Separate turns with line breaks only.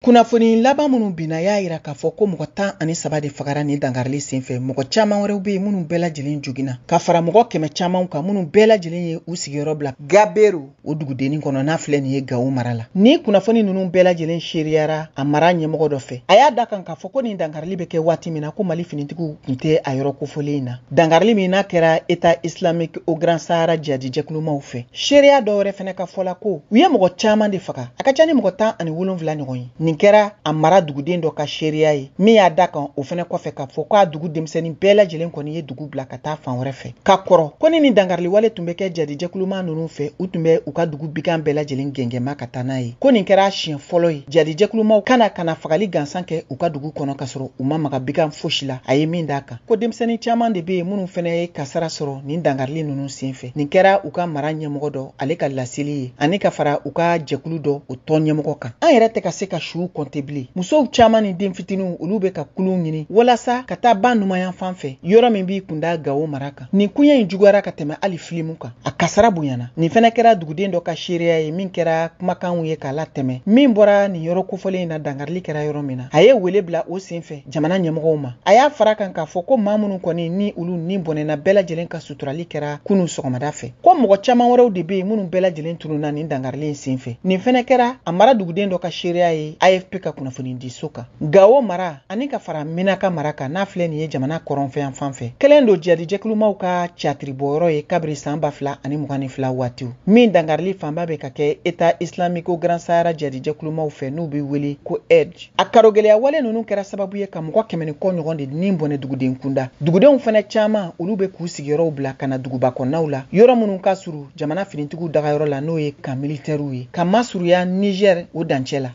Kunnafoni laban minnu bina y'a yira k'a fɔ ko mɔgɔ 13 de fagara ni dangarili senfɛ. Mɔgɔ caman wɛrɛw bɛ yen minnu bɛɛ lajɛlen jogina. Ka fara mɔgɔ 100 caman kan minnu bɛɛ lajɛlen ye u sigiyɔrɔ bila Gaberu o dugudennin kɔnɔ n'a filɛ nin ye Gawo mara la. Ni kunnafoni ninnu bɛɛ lajɛlen seriyara a mara ɲɛmɔgɔ dɔ fɛ. A y'a da kan k'a fɔ ko nin dangarili bɛ kɛ waati min na ko Mali finitigiw tun tɛ a yɔrɔ kofɔlen na. Dangarili min n'a kɛra État islamique au Grand Sahara jadi jɛkulumaw fɛ. Seereya dɔ wɛrɛ fɛnɛ ka fɔla ko u ye mɔgɔ caman de faga. A ka ca ni mɔgɔ 17 ɲɔgɔn ye. Nin kɛra a mara duguden dɔ ka seereya ye min y'a da kan o fɛnɛ kɔfɛ k'a fɔ k'a dugu denmisɛnnin bɛɛ lajɛlen kɔni ye dugu bila ka taa fan wɛrɛ fɛ. Ka kɔrɔ ko ni dangarili wale tun bɛ kɛ jadi jɛkuluma ninnu fɛ u tun bɛ u ka dugu bikan bɛɛ lajɛlen gɛngɛma ka taa n'a ye. Ko nin kɛra siɲɛ fɔlɔ ye jadi jɛkulumaw kana fagali gansan kɛ u ka dugu kɔnɔ ka sɔrɔ u ma maga bikan fosi la. A ye min d'a kan ko denmisɛnnin caman de bɛ yen minnu fɛnɛ ye kasara sɔrɔ nin dangarili ninnu senfɛ. Nin kɛra u ka mara ɲɛmɔgɔ dɔ ale ka laseli ye ani ka fara u ka jɛkulu dɔ o tɔn ɲɛmɔgɔ kan. An yɛrɛ tɛ ka se ka su kɔnte bilen. Musow caman ni den fitininw olu bɛ ka kulun ɲini walasa ka taa ba numayan fan fɛ yɔrɔ min b'i kunda Gawo mara kan. Nin kuɲɛ in juguyara ka tɛmɛ hali filimu kan. A kasara bonyana. Nin fɛnɛ kɛra duguden dɔ ka seereya ye min kɛra kumakanw ye k'a latɛmɛ. Min bɔra nin yɔrɔ kofɔlen in na dangarili kɛra yɔrɔ min na. A ye wele bila o senfɛ jamana ɲɛmɔgɔw ma. A y'a fara kan k'a fɔ ko maa minnu kɔni ni olu ni bɔnɛna bɛɛ lajɛlen ka suturali kɛra kunu sɔgɔmada fɛ. Ko mɔgɔ caman wɛrɛw de bɛ yen minnu bɛɛ lajɛlen tununna nin dangarili in senfɛ. Nin fɛnɛ kɛra a mara duguden dɔ ka seereya ye AFP ka kunnafoni di so kan. Gawo mara ani ka fara Minaka mara kan n'a filɛ nin ye jamana kɔrɔnfɛn fan fɛ. Kɛlen don jadi jɛkulumaw ka catiri bɔyɔrɔ ye kabiri san 2022 waatiw. Min dangarili fanba bɛ ka kɛ État islamique au Grand Sahara jadi jɛkulumaw fɛ n'u bɛ wele ko EDJ. A karogɛlɛya wale ninnu kɛra sababu ye ka mɔgɔ 100 kɔ ɲɔgɔn de nin bɔnɛ duguden kunda. Dugudenw fɛnɛ caman olu bɛ k'u sigiyɔrɔw bila kana duguba kɔnɔnaw la. Yɔrɔ minnu ka suru jamana finitigiw dagayɔrɔ la n'o ye camp militaires ye. Ka masurunya Niger o dancɛ la.